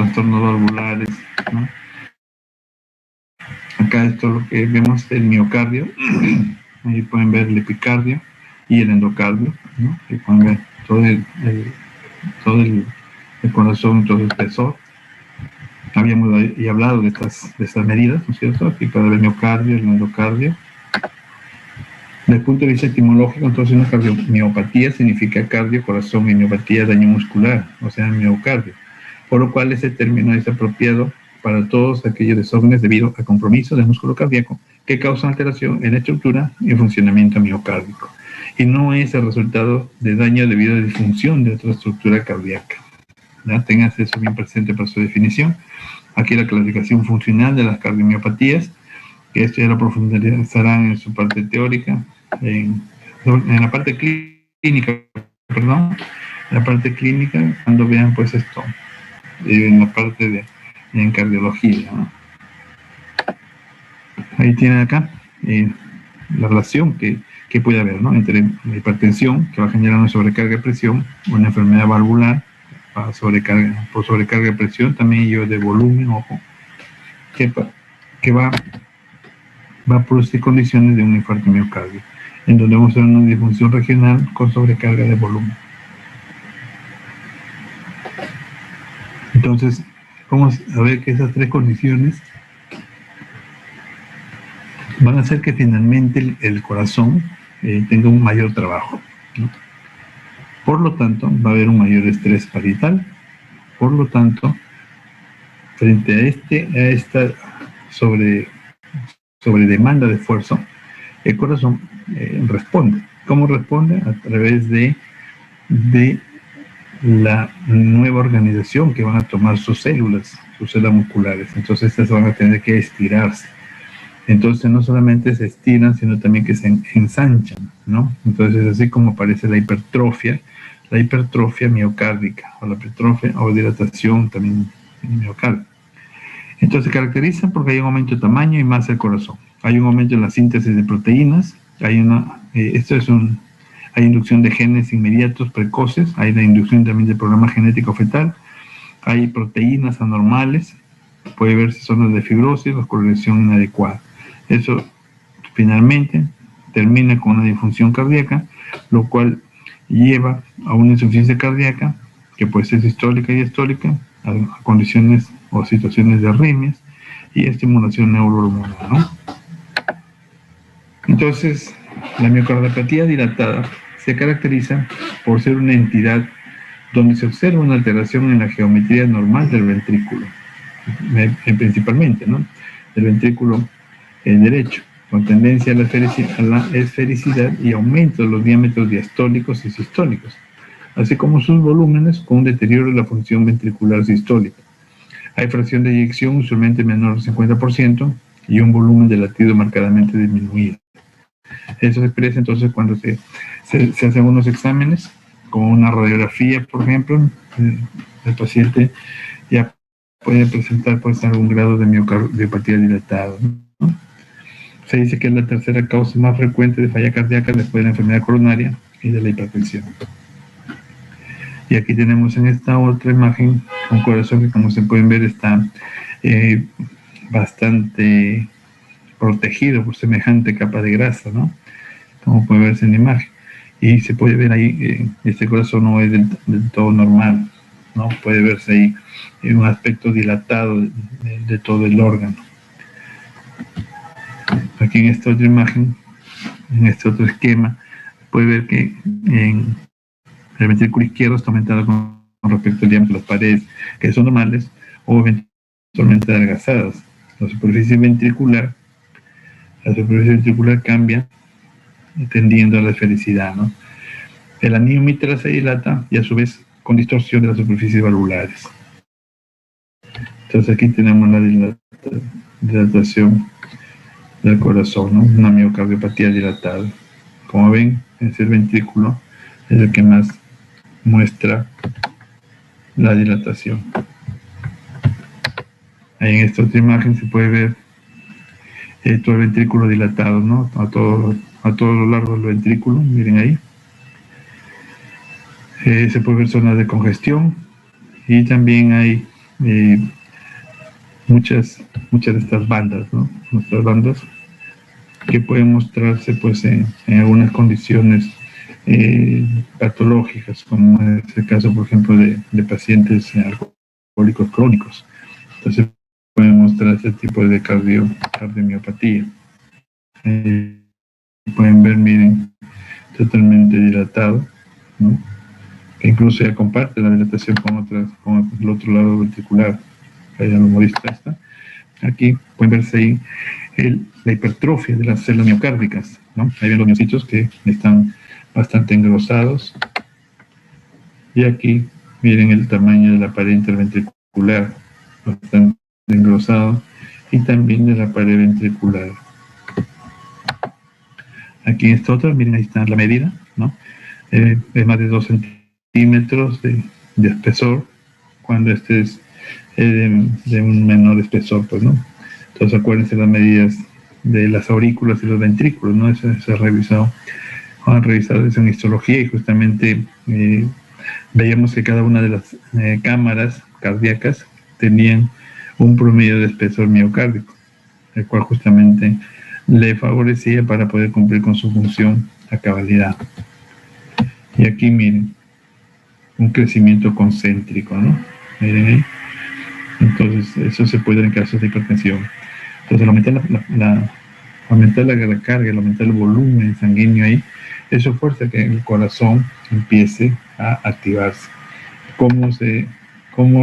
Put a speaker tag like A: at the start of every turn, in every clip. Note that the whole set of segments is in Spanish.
A: trastornos valvulares, ¿no? Acá esto es lo que vemos, el miocardio. Ahí pueden ver el epicardio y el endocardio, ¿no? Y pueden ver todo el corazón, todo el espesor. Habíamos ahí hablado de estas medidas, ¿no es cierto? Aquí para el miocardio, el endocardio. Desde el punto de vista etimológico, entonces una cardiomiopatía significa cardio, corazón, y miopatía, daño muscular, o sea, miocardio. Por lo cual ese término es apropiado para todos aquellos desórdenes debido a compromiso del músculo cardíaco que causan alteración en la estructura y funcionamiento miocárdico. Y no es el resultado de daño debido a disfunción de otra estructura cardíaca. ¿Ya? Tengas eso bien presente para su definición. Aquí la clasificación funcional de las cardiomiopatías, que esto ya lo profundizarán en su parte teórica, en la parte clínica, perdón, en la parte clínica, cuando vean pues esto, en la parte en cardiología, ¿no? Ahí tienen acá la relación que puede haber, ¿no? Entre la hipertensión, que va a generar una sobrecarga de presión, una enfermedad valvular, por sobrecarga de presión, también yo de volumen, ojo, que va a producir condiciones de un infarto miocardio, en donde vamos a tener una disfunción regional con sobrecarga de volumen. Entonces, vamos a ver que esas tres condiciones van a hacer que finalmente el corazón tenga un mayor trabajo, ¿no? Por lo tanto, va a haber un mayor estrés parietal. Por lo tanto, frente a esta sobre demanda de esfuerzo, el corazón responde. ¿Cómo responde? A través de la nueva organización que van a tomar sus células musculares. Entonces estas van a tener que estirarse. Entonces no solamente se estiran, sino también que se ensanchan, ¿no? Entonces así como aparece la hipertrofia miocárdica, o la hipertrofia o dilatación también miocárdica. Entonces se caracterizan porque hay un aumento de tamaño y masa del corazón. Hay un aumento en la síntesis de proteínas, hay inducción de genes inmediatos precoces, hay la inducción también del programa genético fetal, hay proteínas anormales, puede verse zonas de fibrosis o correlación inadecuada. Eso finalmente termina con una disfunción cardíaca, lo cual lleva a una insuficiencia cardíaca que puede ser sistólica y diastólica, a condiciones o situaciones de arritmias y estimulación neurohormonal, ¿no? Entonces, la miocardiopatía dilatada se caracteriza por ser una entidad donde se observa una alteración en la geometría normal del ventrículo, principalmente, ¿no? Del ventrículo derecho, con tendencia a la esfericidad y aumento de los diámetros diastólicos y sistólicos, así como sus volúmenes con un deterioro de la función ventricular sistólica. Hay fracción de eyección usualmente menor al 50% y un volumen de latido marcadamente disminuido. Eso se expresa entonces cuando se hacen unos exámenes, como una radiografía, por ejemplo, el paciente ya puede presentar pues algún grado de miocardiopatía dilatada, ¿no? Se dice que es la tercera causa más frecuente de falla cardíaca después de la enfermedad coronaria y de la hipertensión. Y aquí tenemos en esta otra imagen un corazón que, como se pueden ver, está bastante protegido por semejante capa de grasa, ¿no? Como puede verse en la imagen. Y se puede ver ahí, este corazón no es del todo normal, ¿no? Puede verse ahí un aspecto dilatado de todo el órgano. Aquí en esta otra imagen, en este otro esquema, puede ver que en el ventrículo izquierdo está aumentado con respecto al diámetro de las paredes, que son normales o eventualmente adelgazadas. La superficie ventricular cambia tendiendo a la esfericidad, ¿no? El anillo mitral se dilata y a su vez con distorsión de las superficies valvulares. Entonces aquí tenemos la dilatación del corazón, ¿no? Una miocardiopatía dilatada. Como ven, ese ventrículo es el que más muestra la dilatación. Ahí en esta otra imagen se puede ver todo el ventrículo dilatado, ¿no? A todo lo largo del ventrículo, miren ahí. Se puede ver zonas de congestión y también hay muchas de estas bandas, ¿no? Nuestras bandas que pueden mostrarse pues en algunas condiciones patológicas, como es el caso, por ejemplo, de pacientes alcohólicos crónicos. Entonces pueden mostrar este tipo de cardiomiopatía. Pueden ver, miren, totalmente dilatado, ¿no? Que incluso ya comparte la dilatación con el otro lado ventricular. Ahí ya lo modista está. Aquí pueden verse ahí la hipertrofia de las células miocárdicas, ¿no? Ahí ven los miocitos que están bastante engrosados. Y aquí miren el tamaño de la pared interventricular, bastante engrosado, y también de la pared ventricular. Aquí en esta otra, miren, ahí está la medida, ¿no? Es más de 2 centímetros de espesor, cuando este es de un menor espesor, pues, ¿no? Entonces acuérdense las medidas de las aurículas y los ventrículos, ¿no? Eso se ha revisado, han revisado eso en histología, y justamente veíamos que cada una de las cámaras cardíacas tenían un promedio de espesor miocárdico, el cual justamente le favorecía para poder cumplir con su función a cabalidad. Y aquí miren, un crecimiento concéntrico, ¿no? Miren ahí. Entonces, eso se puede dar en casos de hipertensión. Entonces, aumentar la carga, aumentar el volumen sanguíneo ahí, eso fuerza que el corazón empiece a activarse. ¿Cómo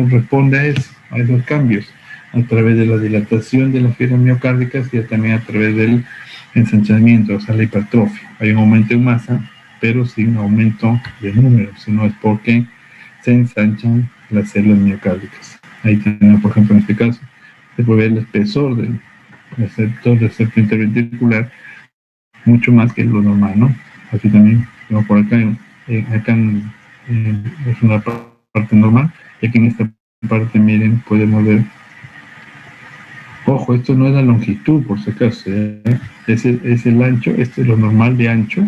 A: responde a eso, a esos cambios? A través de la dilatación de las fibras miocárdicas y también a través del ensanchamiento, o sea, la hipertrofia. Hay un aumento en masa, pero sin aumento de número, sino es porque se ensanchan las células miocárdicas. Ahí tenemos, por ejemplo, en este caso, se puede ver el espesor del receptor interventricular mucho más que lo normal, ¿no? Así también, como por acá, es una parte normal, y aquí en esta parte, miren, podemos ver, ojo, esto no es la longitud, por si acaso, es el ancho, este es lo normal de ancho,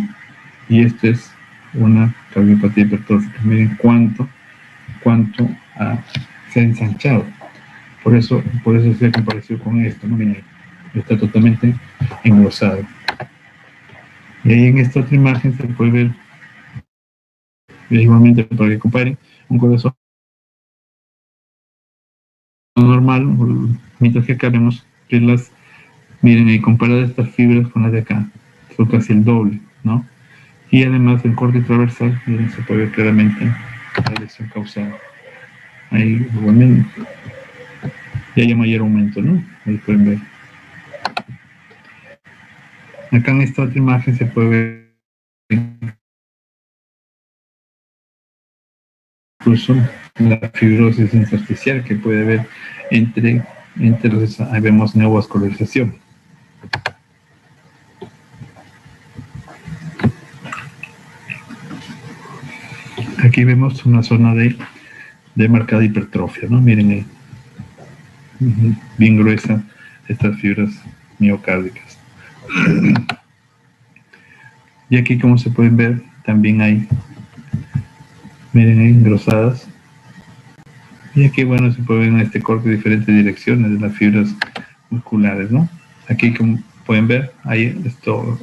A: y esto es una cardiopatía hipertrófica. Miren cuánto se ha ensanchado. Por eso se ha comparecido con esto, ¿no? Miren, está totalmente engrosado. Y ahí en esta otra imagen se puede ver, igualmente para que comparen, un corazón normal, mientras que acá vemos que miren, y comparadas estas fibras con las de acá, son casi el doble, ¿no? Y además el corte transversal, miren, se puede ver claramente la lesión causada. Ahí igualmente ya hay mayor aumento, ¿no? Ahí pueden ver. Acá en esta otra imagen se puede ver incluso la fibrosis intersticial que puede haber entre los, ahí vemos neovascularización. Aquí vemos una zona de marcada hipertrofia, ¿no? Miren ahí, bien gruesa estas fibras miocárdicas. Y aquí, como se pueden ver, también hay, miren ahí, engrosadas. Y aquí, bueno, se puede ver en este corte diferentes direcciones de las fibras musculares, ¿no? Aquí, como pueden ver,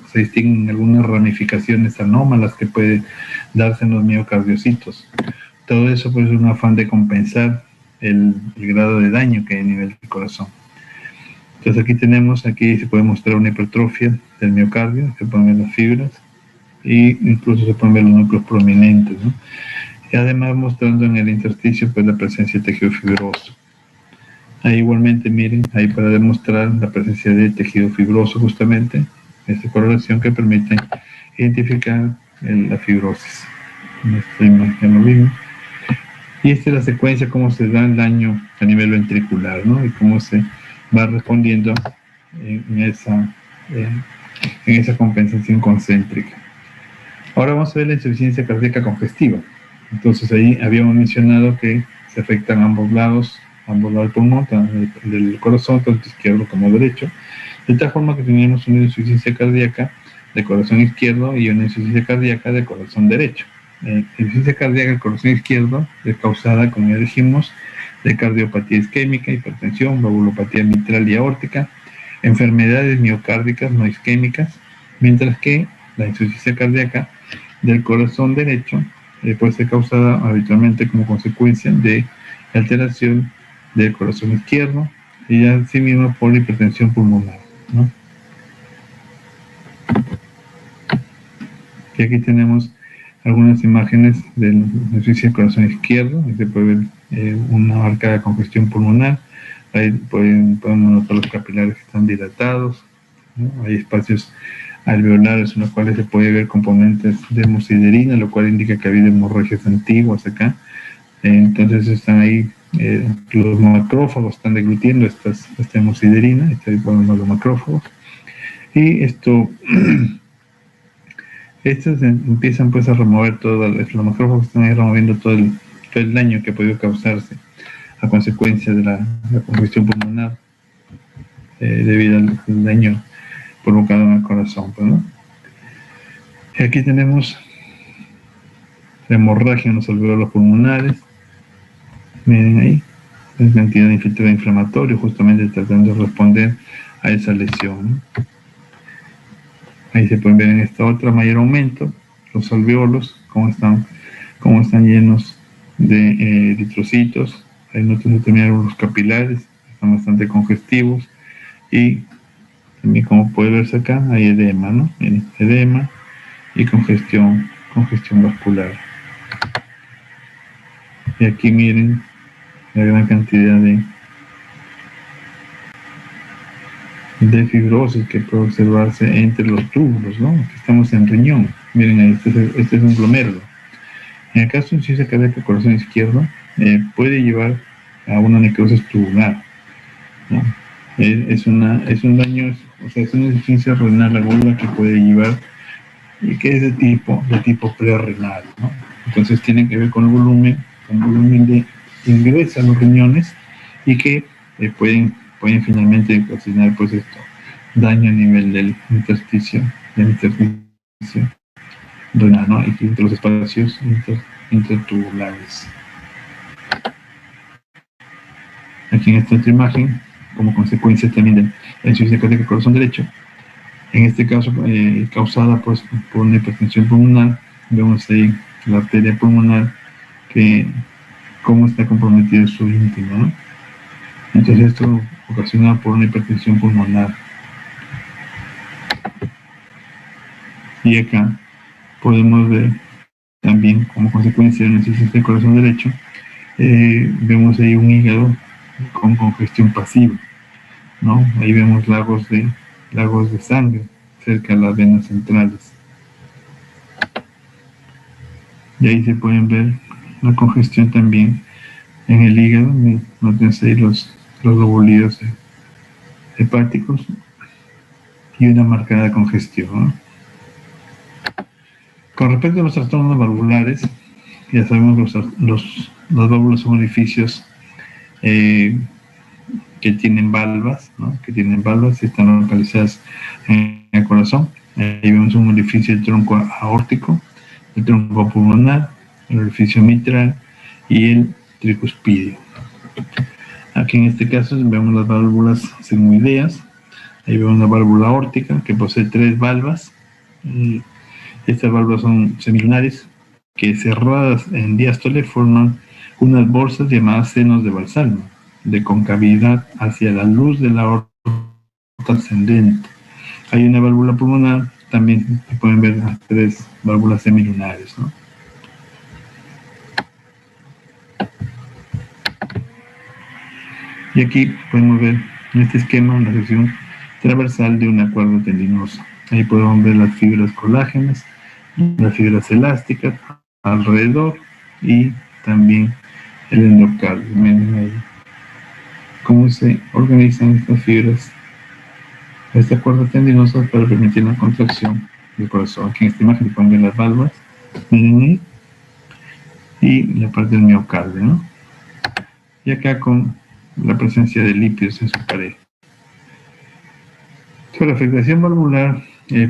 A: se distinguen algunas ramificaciones anómalas que pueden darse en los miocardiocitos. Todo eso pues es un afán de compensar el grado de daño que hay a nivel del corazón. Entonces aquí se puede mostrar una hipertrofia del miocardio, se pueden ver las fibras e incluso se pueden ver los núcleos prominentes, ¿no? Y además mostrando en el intersticio pues la presencia de tejido fibroso. Ahí igualmente miren, ahí para demostrar la presencia de tejido fibroso justamente, esta correlación que permite identificar la fibrosis. En esta imagen lo vimos. Y esta es la secuencia, cómo se da el daño a nivel ventricular, ¿no? Y cómo se va respondiendo en esa compensación concéntrica. Ahora vamos a ver la insuficiencia cardíaca congestiva. Entonces ahí habíamos mencionado que se afectan ambos lados del pulmón, del corazón, tanto izquierdo como derecho, de tal forma que tenemos una insuficiencia cardíaca de corazón izquierdo y una insuficiencia cardíaca de corazón derecho. La insuficiencia cardíaca del corazón izquierdo es causada, como ya dijimos, de cardiopatía isquémica, hipertensión, valvulopatía mitral y aórtica, enfermedades miocárdicas no isquémicas, mientras que la insuficiencia cardíaca del corazón derecho puede ser causada habitualmente como consecuencia de alteración del corazón izquierdo y asimismo por hipertensión pulmonar, ¿no? Y aquí tenemos algunas imágenes de la insuficiencia del corazón izquierdo. Ahí se puede ver una marcada congestión pulmonar. Ahí podemos notar los capilares que están dilatados, ¿no? Hay espacios alveolares en los cuales se puede ver componentes de hemosiderina, lo cual indica que ha habido hemorragias antiguas acá. Entonces están ahí, los macrófagos están deglutiendo esta hemosiderina, está ahí poniendo los macrófagos. Y estos empiezan pues a remover los macrófagos están ahí removiendo todo el daño que ha podido causarse a consecuencia de la congestión pulmonar debido al daño provocado en el corazón, pues, ¿no? Y aquí tenemos la hemorragia en los alveolos pulmonares. Miren ahí, la cantidad de infiltrado inflamatorio, justamente tratando de responder a esa lesión, ¿no? Ahí se pueden ver en esta otra mayor aumento los alveolos, cómo están llenos de eritrocitos. Ahí nosotros terminaron los capilares, están bastante congestivos, y también como puede verse acá hay edema, ¿no? Edema y congestión vascular. Y aquí miren la gran cantidad de fibrosis que puede observarse entre los túbulos, ¿no? Aquí estamos en riñón. Miren ahí, este es un glomérulo. En el caso de insuficiencia cardíaca corazón izquierdo, puede llevar a una necrosis tubular, ¿no? Es un daño, o sea, es una insuficiencia renal aguda que puede llevar, y que es de tipo prerrenal, ¿no? Entonces tiene que ver con el volumen de ingreso a los riñones, y que pueden finalmente ocasionar pues esto, daño a nivel del intersticio renal, ¿no? Y entre los espacios intertubulares. Aquí en esta otra imagen, como consecuencia también de la insuficiencia cardíaca del corazón derecho, en este caso causada pues por una hipertensión pulmonar, vemos ahí la arteria pulmonar que cómo está comprometido su íntimo, ¿no? Entonces esto ocasiona por una hipertensión pulmonar. Y acá podemos ver también como consecuencia de una insuficiencia del corazón derecho, vemos ahí un hígado con congestión pasiva, ¿no? Ahí vemos lagos de sangre cerca de las venas centrales. Y ahí se pueden ver la congestión también en el hígado. Nótense ahí los lobulidos hepáticos y una marcada congestión, ¿no? Con respecto a los trastornos valvulares, ya sabemos que las válvulas son orificios que tienen valvas, ¿no? Que tienen valvas y están localizadas en el corazón. Ahí vemos un orificio del tronco aórtico, el tronco pulmonar, el orificio mitral y el tricuspidio. Aquí en este caso vemos las válvulas sigmoideas. Ahí vemos una válvula aórtica que posee 3 valvas. Estas válvulas son semilunares que, cerradas en diástole, forman unas bolsas llamadas senos de Valsalva, de concavidad hacia la luz de la aorta ascendente. Hay una válvula pulmonar, también se pueden ver las 3 válvulas semilunares, ¿no? Y aquí podemos ver en este esquema una sección transversal de una cuerda tendinosa. Ahí podemos ver las fibras colágenas, las fibras elásticas alrededor, y también el endocardio. Miren ahí cómo se organizan estas fibras, esta cuerda tendinosa, para permitir la contracción del corazón. Aquí en esta imagen pueden ver las válvulas, miren ahí, y la parte del miocardio, ¿no? Y acá con la presencia de lípidos en su pared. Entonces, la afectación valvular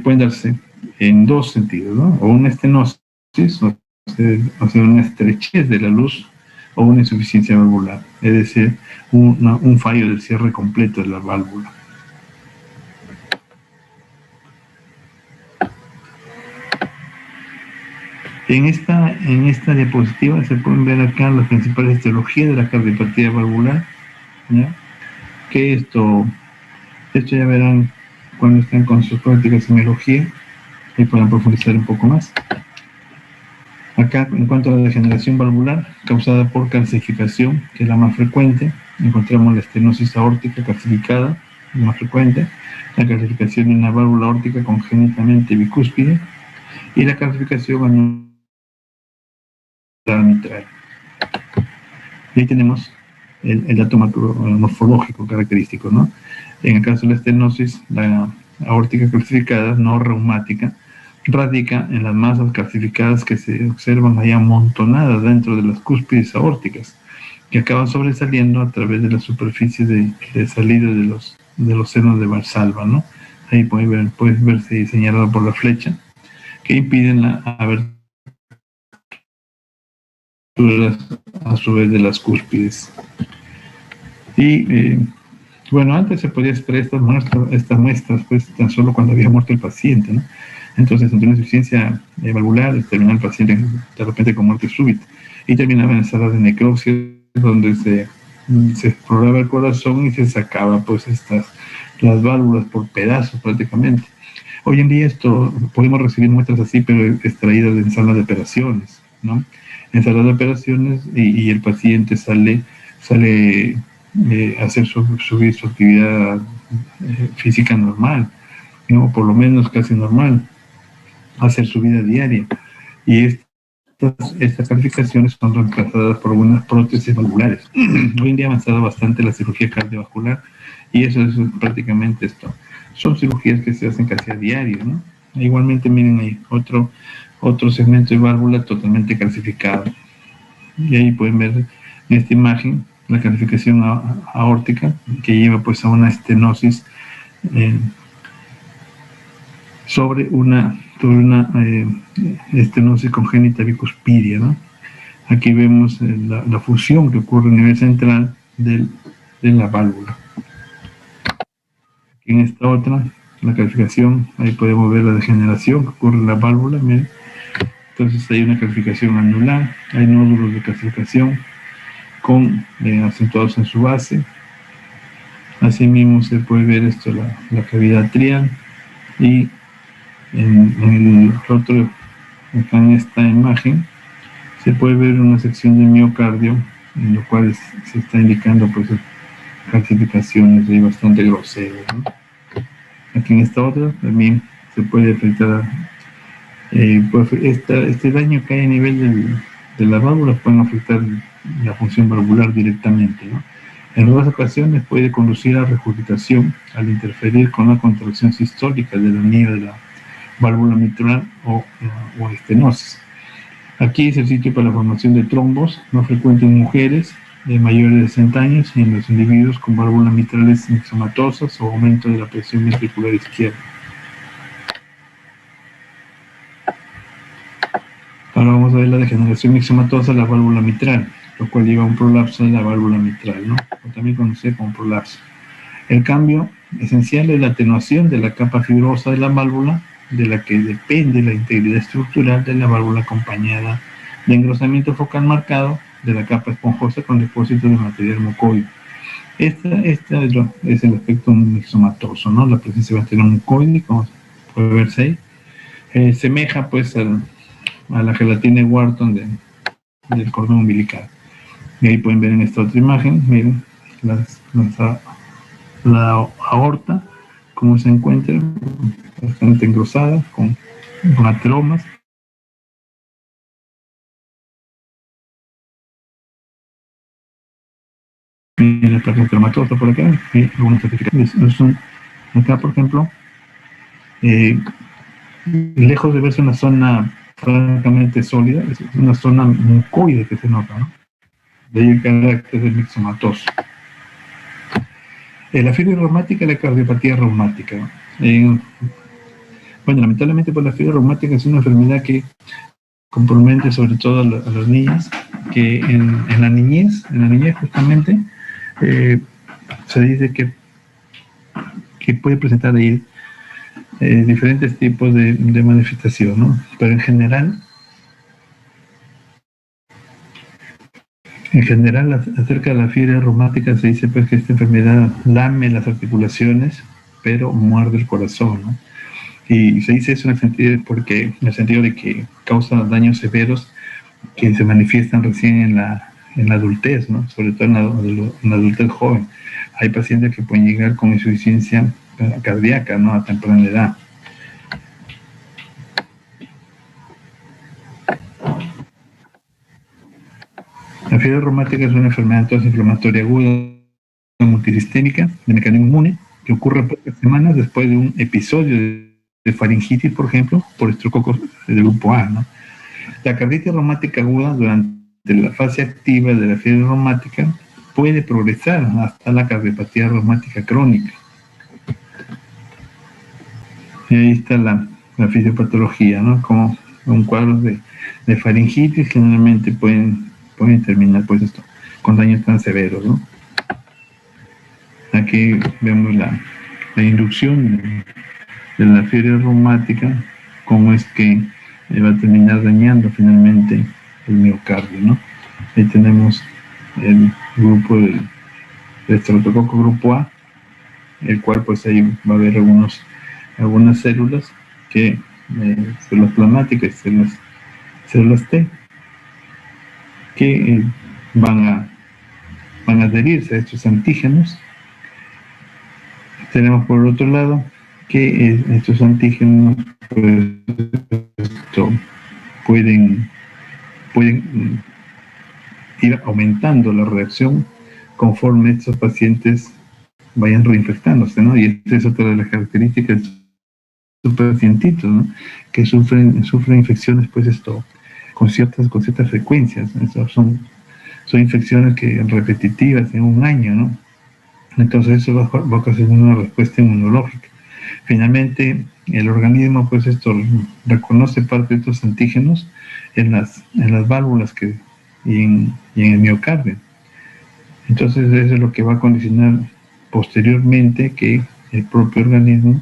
A: puede darse en 2 sentidos, ¿no? O una estenosis, o sea, una estrechez de la luz o una insuficiencia valvular, es decir, un fallo del cierre completo de la válvula. En esta diapositiva se pueden ver acá las principales etiologías de la cardiopatía valvular, ¿ya? Que esto ya verán cuando estén con sus prácticas de semiología y puedan profundizar un poco más. Acá, en cuanto a la degeneración valvular causada por calcificación, que es la más frecuente, encontramos la estenosis aórtica calcificada, la más frecuente, la calcificación de una válvula aórtica congénitamente bicúspide y la calcificación mitral. Y ahí tenemos el dato morfológico característico, ¿no? En el caso de la estenosis, la aórtica calcificada, no reumática, radica en las masas calcificadas que se observan ahí amontonadas dentro de las cúspides aórticas, que acaban sobresaliendo a través de la superficie de salida de los senos de Valsalva, ¿no? Ahí puedes verse señalado por la flecha, que impiden la abertura a su vez de las cúspides. Y bueno, antes se podía extraer estas muestras pues tan solo cuando había muerto el paciente, ¿no? Entonces, ante una insuficiencia valvular, terminaba el paciente de repente con muerte súbita y terminaba en salas de necropsia donde se exploraba el corazón y se sacaba pues las válvulas por pedazos prácticamente. Hoy en día podemos recibir muestras así, pero extraídas en salas de operaciones, ¿no? En salas de operaciones y el paciente sale a hacer su actividad física normal, ¿no? Por lo menos casi normal, hacer su vida diaria. Y estas calificaciones son reemplazadas por algunas prótesis valvulares. Hoy en día ha avanzado bastante la cirugía cardiovascular y eso es prácticamente esto. Son cirugías que se hacen casi a diario, ¿no? Igualmente, miren ahí, otro segmento de válvula totalmente calcificado. Y ahí pueden ver en esta imagen la calcificación aórtica que lleva pues a una estenosis sobre una estenosis congénita bicuspidia, ¿no? Aquí vemos la fusión que ocurre a nivel central de la válvula. Aquí en esta otra, la calcificación, ahí podemos ver la degeneración que ocurre en la válvula, miren. Entonces hay una calcificación anular, hay nódulos de calcificación acentuados en su base. Asimismo se puede ver esto, la cavidad atrial, y en el otro, acá en esta imagen, se puede ver una sección del miocardio, en lo cual se está indicando pues calcificaciones bastante groseras, ¿no? Aquí en esta otra también se puede afectar pues este daño que hay a nivel de la válvula pueden afectar la función valvular directamente, ¿no? En otras ocasiones puede conducir a regurgitación al interferir con la contracción sistólica del anillo de la válvula mitral o estenosis. Aquí es el sitio para la formación de trombos, no frecuente en mujeres de mayores de 60 años y en los individuos con válvulas mitrales mixomatosas o aumento de la presión ventricular izquierda. Ahora vamos a ver la degeneración mixomatosa de la válvula mitral, lo cual lleva a un prolapso de la válvula mitral, ¿no? O también conocido como prolapso. El cambio esencial es la atenuación de la capa fibrosa de la válvula, de la que depende la integridad estructural de la válvula, acompañada de engrosamiento focal marcado de la capa esponjosa con depósitos de material mucoide. Este es el efecto mixomatoso, ¿no? La presencia de material mucoide, como puede verse ahí, semeja pues a la gelatina de Wharton del cordón umbilical. Y ahí pueden ver en esta otra imagen, miren, la aorta, cómo se encuentra, bastante engrosada, con ateromas. Miren la placa ateromatosa por acá, y algunas certificaciones. Acá, por ejemplo, lejos de verse una zona francamente sólida, es una zona mucoide que se nota, ¿no? De ahí el carácter del mixomatoso. La fiebre reumática y la cardiopatía reumática. Bueno, lamentablemente pues la fiebre reumática es una enfermedad que compromete sobre todo a las niñas que en la niñez justamente, se dice que puede presentar ahí diferentes tipos de manifestación, ¿no? Pero en general, acerca de la fiebre reumática se dice pues que esta enfermedad lame las articulaciones, pero muerde el corazón, ¿no? Y se dice eso en el sentido de que causa daños severos que se manifiestan recién en la adultez, ¿no? Sobre todo en la adultez joven. Hay pacientes que pueden llegar con insuficiencia cardíaca, ¿no? A temprana edad. La fiebre reumática es una enfermedad entonces inflamatoria aguda multisistémica de mecanismo inmune que ocurre pocas semanas después de un episodio de faringitis, por ejemplo, por estreptococos del grupo A, ¿no? La carditis reumática aguda durante la fase activa de la fiebre reumática puede progresar hasta la cardiopatía reumática crónica. Y ahí está la fisiopatología, ¿no? Como un cuadro de faringitis generalmente pueden terminar pues esto con daños tan severos, ¿no? Aquí vemos la inducción de la fiebre reumática, cómo es que va a terminar dañando finalmente el miocardio, ¿no? Ahí tenemos el grupo del estreptococo grupo A, el cual pues ahí va a haber algunas células que células plasmáticas, células T, que van a adherirse a estos antígenos. Tenemos por otro lado que estos antígenos pues, pueden ir aumentando la reacción conforme estos pacientes vayan reinfectándose, ¿no? Y esta es otra de las características de estos pacientitos, ¿no? Que sufren infecciones, pues con ciertas frecuencias. Son infecciones que repetitivas en un año, ¿no? Entonces eso va a ocasionar una respuesta inmunológica. Finalmente, el organismo, pues reconoce parte de estos antígenos en las válvulas y en el miocardio. Entonces eso es lo que va a condicionar posteriormente que el propio organismo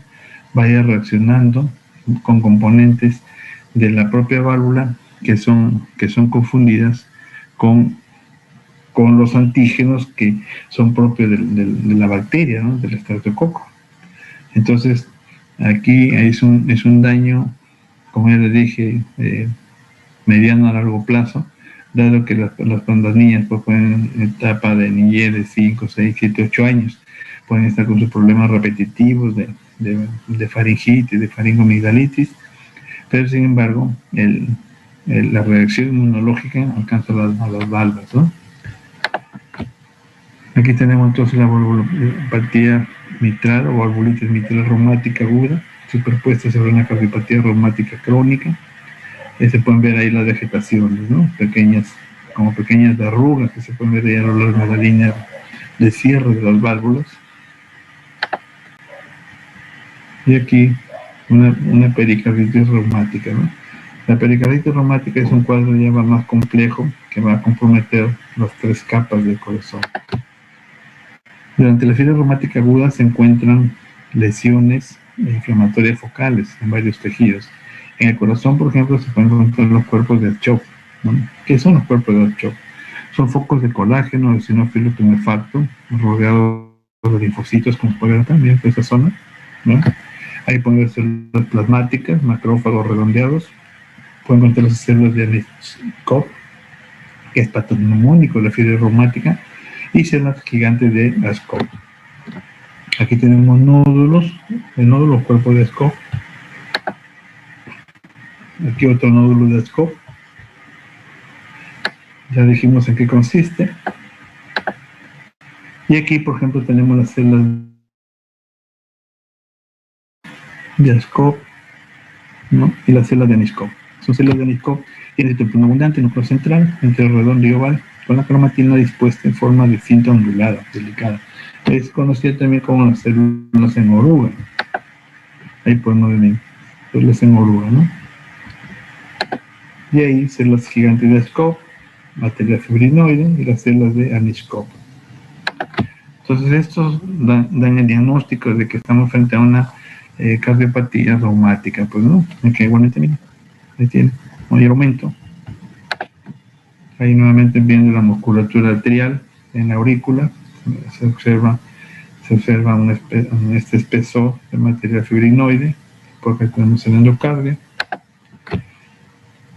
A: vaya reaccionando con componentes de la propia válvula que son confundidas con los antígenos que son propios de la bacteria, ¿no? Del estreptococo. Entonces, aquí es un daño, como ya les dije, mediano a largo plazo, dado que las niñas pues, pueden en etapa de niñez de 5, 6, 7, 8 años, pueden estar con sus problemas repetitivos de faringitis, de faringomigdalitis, pero sin embargo, la reacción inmunológica alcanza a las válvulas, ¿no? Aquí tenemos entonces la valvulopatía mitral o valvulitis mitral reumática aguda, superpuesta sobre una cardiopatía reumática crónica. Se pueden ver ahí las vegetaciones, ¿no? Pequeñas verrugas que se pueden ver ahí a lo largo de la línea de cierre de las válvulas. Y aquí una pericarditis reumática, ¿no? La pericarditis reumática es un cuadro ya más complejo que va a comprometer las 3 capas del corazón. Durante la fiebre reumática aguda se encuentran lesiones inflamatorias focales en varios tejidos. En el corazón, por ejemplo, se pueden encontrar los cuerpos de Hartrop, ¿no? ¿Qué son los cuerpos de Hartrop? Son focos de colágeno, de eosinófilo tumefacto, rodeados de linfocitos, como pueden ver también en esta zona, ¿no? Ahí pueden ver células plasmáticas, macrófagos redondeados, pueden encontrar las células de Aniscope, que es patógeno de la fiebre reumática, y células gigantes de Ascope. Aquí tenemos el nódulo cuerpo de Ascope. Aquí otro nódulo de Ascope. Ya dijimos en qué consiste. Y aquí, por ejemplo, tenemos las células de Ascope, ¿no? Y las células de Aniscope. Son células de Aniscope, tienen citoplasma abundante, núcleo central, entre redondo y oval, con la cromatina dispuesta en forma de cinta ondulada, delicada. Es conocida también como las células en oruga. Ahí podemos ver células en oruga, ¿no? Y ahí células gigantes de Ascope, materia fibrinoide y las células de Anish-Cobb. Entonces estos dan el diagnóstico de que estamos frente a una cardiopatía reumática, pues no, que igualmente mira, ahí tiene mayor aumento. Ahí nuevamente viendo la musculatura arterial en la aurícula, se observa este espesor de materia fibrinoide, porque tenemos el endocardio.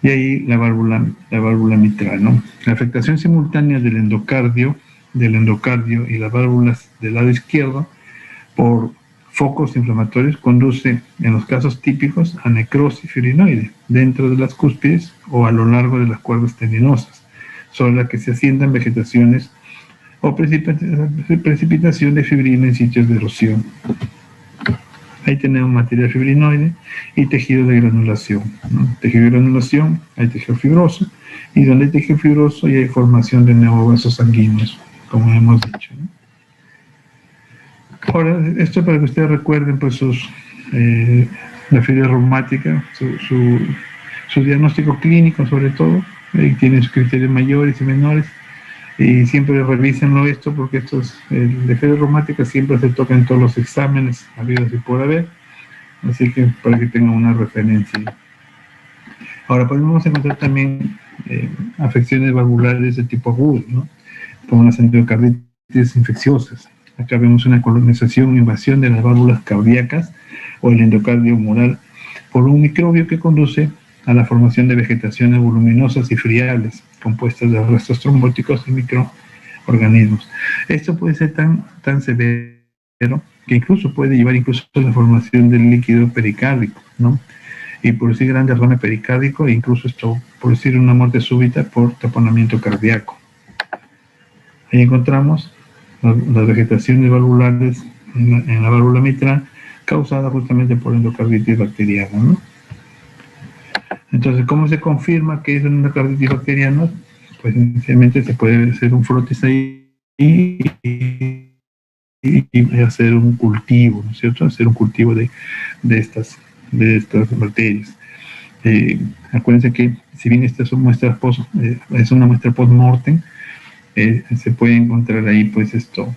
A: Y ahí la válvula mitral, ¿no? La afectación simultánea del endocardio y las válvulas del lado izquierdo por focos inflamatorios conduce, en los casos típicos, a necrosis fibrinoide dentro de las cúspides o a lo largo de las cuerdas tendinosas, sobre las que se asientan vegetaciones o precipitación de fibrina en sitios de erosión. Ahí tenemos materia fibrinoide y tejido de granulación, ¿no? Tejido de granulación, hay tejido fibroso, y donde hay tejido fibroso y hay formación de nuevos vasos sanguíneos, como hemos dicho, ¿no? Ahora, esto para que ustedes recuerden pues la fibra reumática, su diagnóstico clínico sobre todo, tiene sus criterios mayores y menores, y siempre revísenlo esto, porque la fibra reumática siempre se toca en todos los exámenes habidos y por haber, así que para que tengan una referencia. Ahora podemos encontrar también afecciones valvulares de tipo agudo, ¿no? Como las endocarditis infecciosas. Acá vemos una colonización, invasión de las válvulas cardíacas o el endocardio mural por un microbio que conduce a la formación de vegetaciones voluminosas y friables, compuestas de restos trombóticos y microorganismos. Esto puede ser tan severo que incluso puede llevar a la formación del líquido pericárdico, ¿no? Y producir gran derrame pericárdico e incluso producir una muerte súbita por taponamiento cardíaco. Ahí encontramos las vegetaciones valvulares en la válvula mitral causadas justamente por endocarditis bacteriana, ¿no? Entonces, ¿cómo se confirma que es una endocarditis bacteriana? Pues inicialmente se puede hacer un frotis ahí y hacer un cultivo, ¿no es cierto? Hacer un cultivo de estas bacterias. Acuérdense que si bien esta es una muestra post-mortem, se puede encontrar ahí pues esto.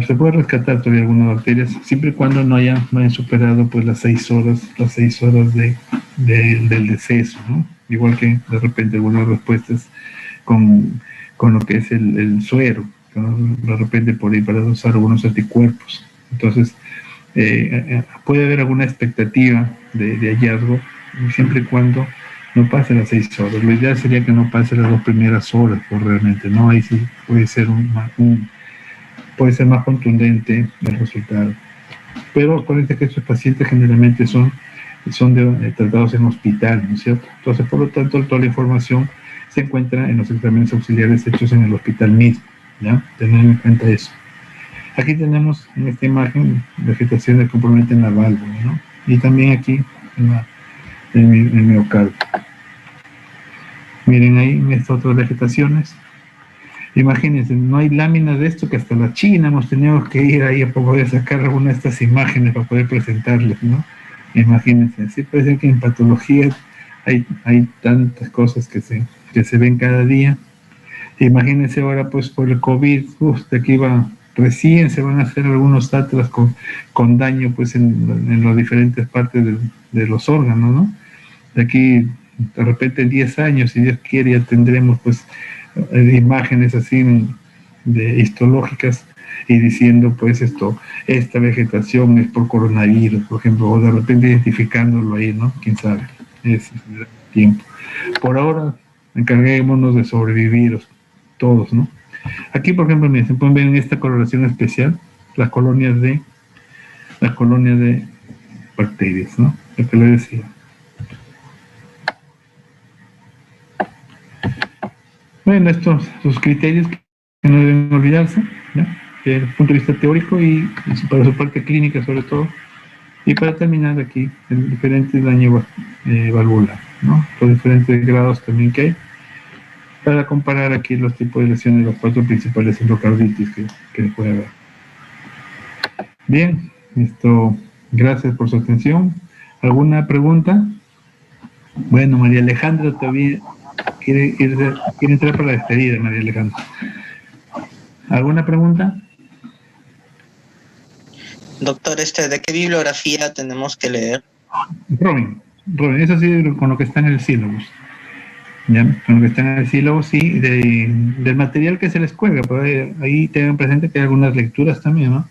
A: Se puede rescatar todavía algunas bacterias siempre y cuando no hayan superado pues las 6 horas del deceso, ¿no? Igual que de repente algunas respuestas con lo que es el suero, ¿no? De repente por ahí para usar algunos anticuerpos. Entonces puede haber alguna expectativa de hallazgo siempre y cuando no pase las 6 horas. Lo ideal sería que no pase las 2 primeras horas, pues realmente, ¿no? Ahí sí puede ser puede ser más contundente el resultado. Pero acuérdense que estos pacientes generalmente son tratados en hospital, ¿no es cierto? Entonces, por lo tanto, toda la información se encuentra en los exámenes auxiliares hechos en el hospital mismo, ¿ya? Tener en cuenta eso. Aquí tenemos en esta imagen vegetación que comprometen la válvula, ¿no? Y también aquí en el miocardio. Miren ahí en estas otras vegetaciones. Imagínense, no hay láminas de esto, que hasta la China hemos tenido que ir ahí para poder sacar alguna de estas imágenes para poder presentarles, ¿no? Imagínense, sí puede ser que en patología hay tantas cosas que se ven cada día. Imagínense ahora pues por el COVID, de aquí recién se van a hacer algunos atlas con daño pues en las diferentes partes de los órganos, ¿no? De aquí de repente en 10 años, si Dios quiere, ya tendremos pues imágenes así histológicas y diciendo pues esta vegetación es por coronavirus, por ejemplo, o de repente identificándolo ahí, ¿no? Quién sabe, es el tiempo. Por ahora encarguémonos de sobrevivir todos, ¿no? Aquí, por ejemplo, miren, se pueden ver en esta coloración especial las colonias de bacterias, ¿no? Lo que les decía. Bueno, estos criterios que no deben olvidarse, ¿ya? Desde el punto de vista teórico y para su parte clínica sobre todo. Y para terminar aquí, el diferente daño valvular, ¿no? Los diferentes grados también que hay, para comparar aquí los tipos de lesiones de los 4 principales endocarditis que puede haber. Bien, gracias por su atención. ¿Alguna pregunta? Bueno, María Alejandra todavía quiere entrar para la despedida, María Alejandra. ¿Alguna pregunta?
B: Doctor, ¿de qué bibliografía tenemos que leer?
A: Robin, eso sí, con lo que está en el sílabus. ¿Ya? Con lo que está en el sílabus, sí, del material que se les cuelga, pues ahí tengan presente que hay algunas lecturas también, ¿no?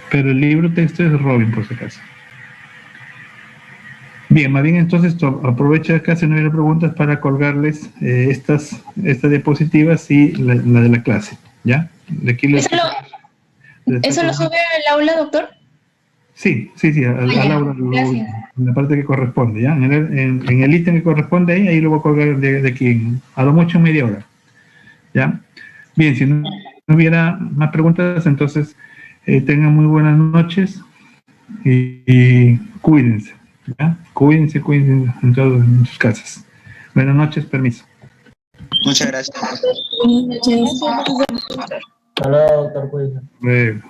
A: Pero el libro texto es Robin, por si acaso. Bien, más bien entonces aprovecho acá si no hubiera preguntas para colgarles estas diapositivas y la de la clase, ¿ya? De aquí
C: ¿Eso lo sube al aula, doctor?
A: Sí, al aula,
C: gracias.
A: en la parte que corresponde, ¿ya? En el ítem que corresponde ahí lo voy a colgar de aquí, a lo mucho media hora, ¿ya? Bien, si no hubiera más preguntas, entonces tengan muy buenas noches y cuídense, ¿ya? Cuídense en sus casas. Buenas noches, permiso.
B: Muchas gracias.
C: Buenas noches.
D: Hasta luego, doctor. Cuídense.
A: Luego.